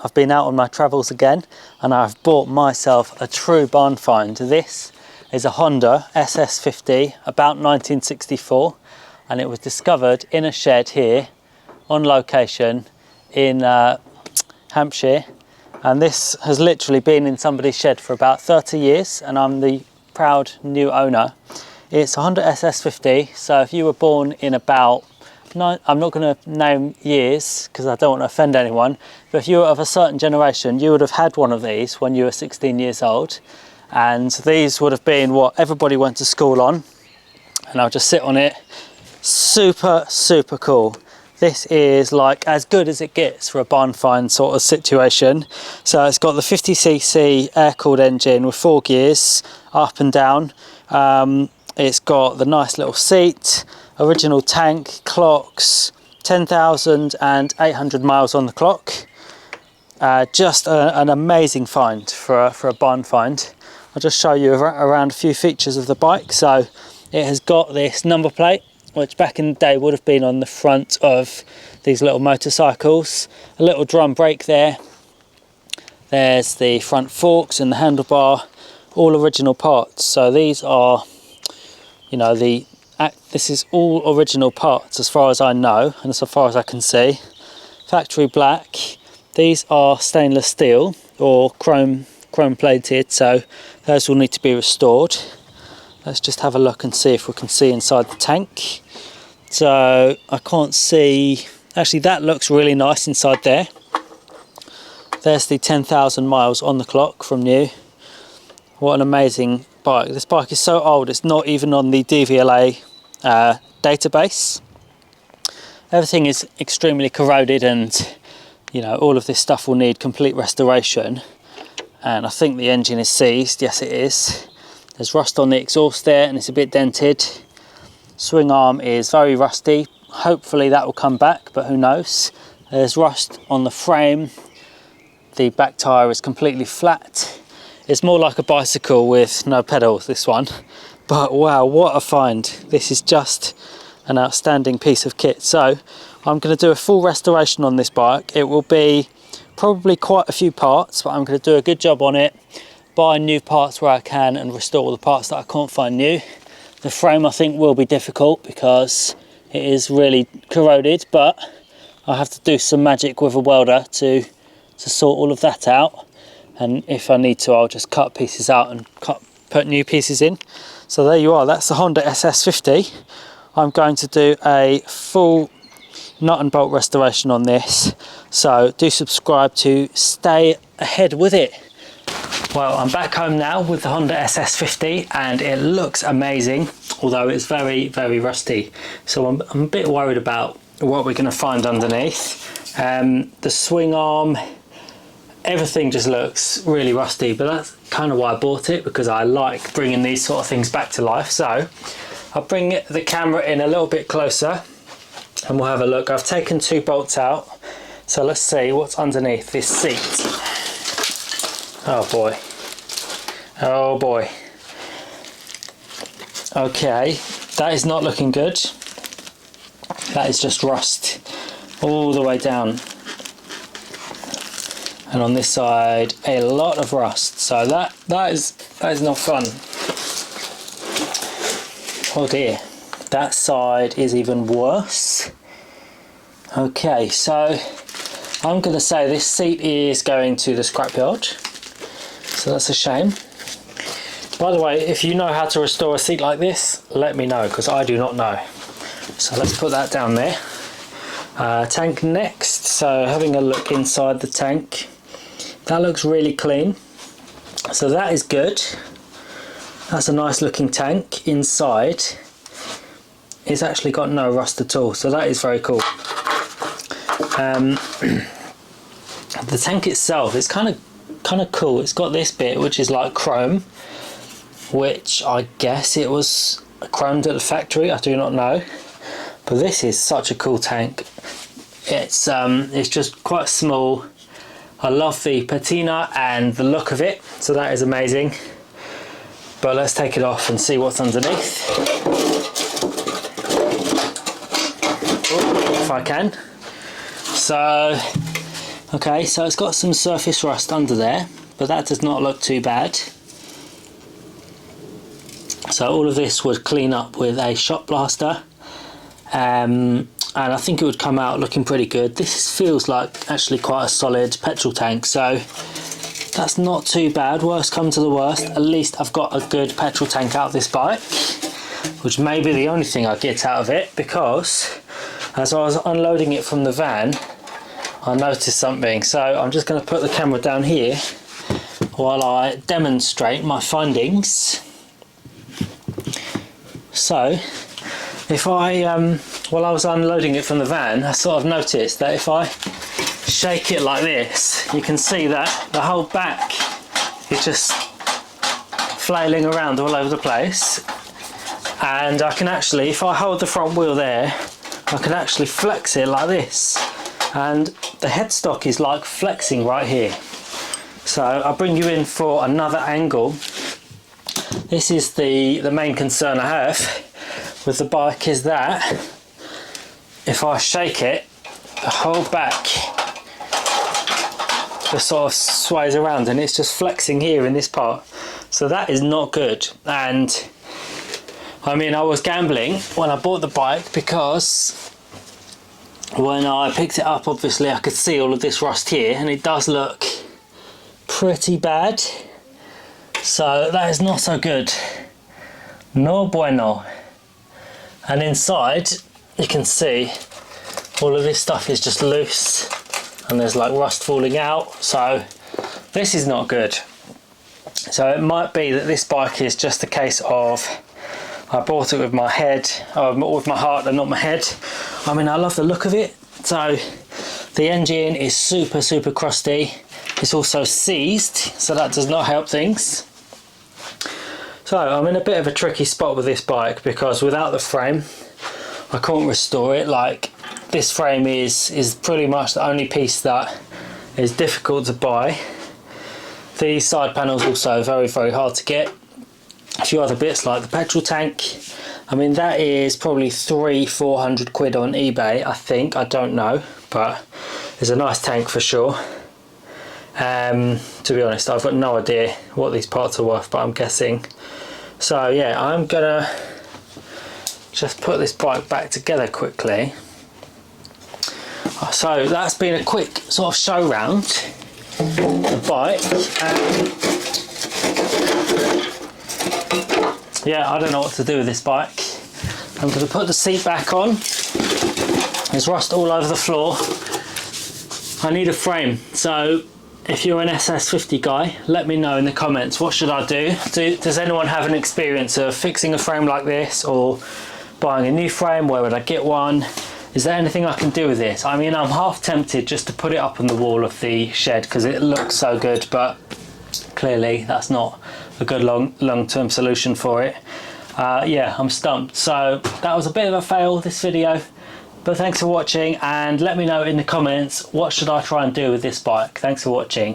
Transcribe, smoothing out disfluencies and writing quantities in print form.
I've been out on my travels again and I've bought myself a true barn find. This is a Honda SS50, about 1964, and it was discovered in a shed here on location in Hampshire. And this has literally been in somebody's shed for about 30 years and I'm the proud new owner. It's a Honda SS50, so if you were born in about, I'm not going to name years because I don't want to offend anyone, but if you were of a certain generation, you would have had one of these when you were 16 years old. And these would have been what everybody went to school on. And I'll just sit on it. Super, super cool. This is like as good as it gets for a barn find sort of situation. So it's got the 50cc air-cooled engine with 4 gears, up and down. It's got the nice little seat, original tank, clocks, 10,800 miles on the clock. Just an amazing find for a barn find. I'll just show you around a few features of the bike. So it has got this number plate, which back in the day would have been on the front of these little motorcycles. A little drum brake there. There's the front forks and the handlebar, all original parts. So these are, you know, this is all original parts as far as I know and as far as I can see. Factory black. These are stainless steel or chrome plated, so those will need to be restored. Let's just have a look and see if we can see inside the tank. So I can't see, actually that looks really nice inside there. There's the 10,000 miles on the clock from new. What an amazing bike. This bike is so old it's not even on the DVLA database. Everything is extremely corroded and you know all of this stuff will need complete restoration. And I think the engine is seized. Yes, it is. There's rust on the exhaust there and it's a bit dented. Swing arm is very rusty. Hopefully that will come back, but who knows. There's rust on the frame. The back tyre is completely flat. It's more like a bicycle with no pedals, this one. But wow, what a find. This is just an outstanding piece of kit. So I'm going to do a full restoration on this bike. It will be probably quite a few parts, but I'm going to do a good job on it, buy new parts where I can and restore all the parts that I can't find new. The frame I think will be difficult because it is really corroded, but I have to do some magic with a welder to sort all of that out. And if I need to, I'll just cut pieces out and put new pieces in. So there you are, that's the Honda SS50. I'm going to do a full nut and bolt restoration on this, so do subscribe to stay ahead with it. Well, I'm back home now with the Honda SS50 and it looks amazing, although it's very, very rusty. So I'm a bit worried about what we're going to find underneath. The swing arm, everything just looks really rusty, but that's kind of why I bought it, because I like bringing these sort of things back to life. So I'll bring the camera in a little bit closer and we'll have a look. I've taken 2 bolts out, so let's see what's underneath this seat. Oh boy, oh boy. Okay, that is not looking good. That is just rust all the way down. And on this side, a lot of rust. So that is not fun. Oh dear. That side is even worse. Okay, so I'm going to say this seat is going to the scrapyard. So that's a shame. By the way, if you know how to restore a seat like this, let me know, because I do not know. So let's put that down there. Tank next. So having a look inside the tank. That looks really clean. So that is good. That's a nice looking tank. Inside, it's actually got no rust at all, so that is very cool. The tank itself is kind of cool. It's got this bit which is like chrome, which I guess it was chromed at the factory, I do not know. But this is such a cool tank. It's just quite small. I love the patina and the look of it, so that is amazing. But let's take it off and see what's underneath. If I can. So Okay, so it's got some surface rust under there, but that does not look too bad. So all of this would clean up with a shot blaster, and I think it would come out looking pretty good. This feels like actually quite a solid petrol tank, so that's not too bad. Worst come to the worst, at least I've got a good petrol tank out of this bike, which may be the only thing I get out of it, because as I was unloading it from the van, I noticed something. So I'm just going to put the camera down here while I demonstrate my findings. So if I, while I was unloading it from the van, I sort of noticed that if I shake it like this, you can see that the whole back is just flailing around all over the place. And I can actually, if I hold the front wheel there, I can actually flex it like this. And the headstock is like flexing right here. So I'll bring you in for another angle. This is the main concern I have with the bike, is that if I shake it, the whole back just sort of sways around and it's just flexing here in this part. So that is not good. And I mean, I was gambling when I bought the bike, because when I picked it up, obviously I could see all of this rust here, and it does look pretty bad. So that is not so good. No bueno. And inside you can see all of this stuff is just loose and there's like rust falling out. So this is not good. So it might be that this bike is just a case of I bought it with my head, or with my heart and not my head. I mean, I love the look of it. So the engine is super crusty. It's also seized, so that does not help things. So I'm in a bit of a tricky spot with this bike, because without the frame I can't restore it. Like, this frame is pretty much the only piece that is difficult to buy. These side panels also very hard to get. A few other bits like the petrol tank, I mean, that is probably 300-400 quid on eBay, I think. I don't know, but it's a nice tank for sure. To be honest, I've got no idea what these parts are worth, but I'm guessing. So yeah, I'm gonna just put this bike back together quickly. So that's been a quick sort of show round the bike. Yeah, I don't know what to do with this bike. I'm going to put the seat back on. There's rust all over the floor. I need a frame. So if you're an SS50 guy, let me know in the comments, what should I do? Does anyone have an experience of fixing a frame like this, or buying a new frame? Where would I get one? Is there anything I can do with this? I mean, I'm half tempted just to put it up on the wall of the shed because it looks so good, but clearly that's not a good long-term solution for it. Yeah, I'm stumped. So that was a bit of a fail, this video, but thanks for watching, and let me know in the comments, what should I try and do with this bike. Thanks for watching.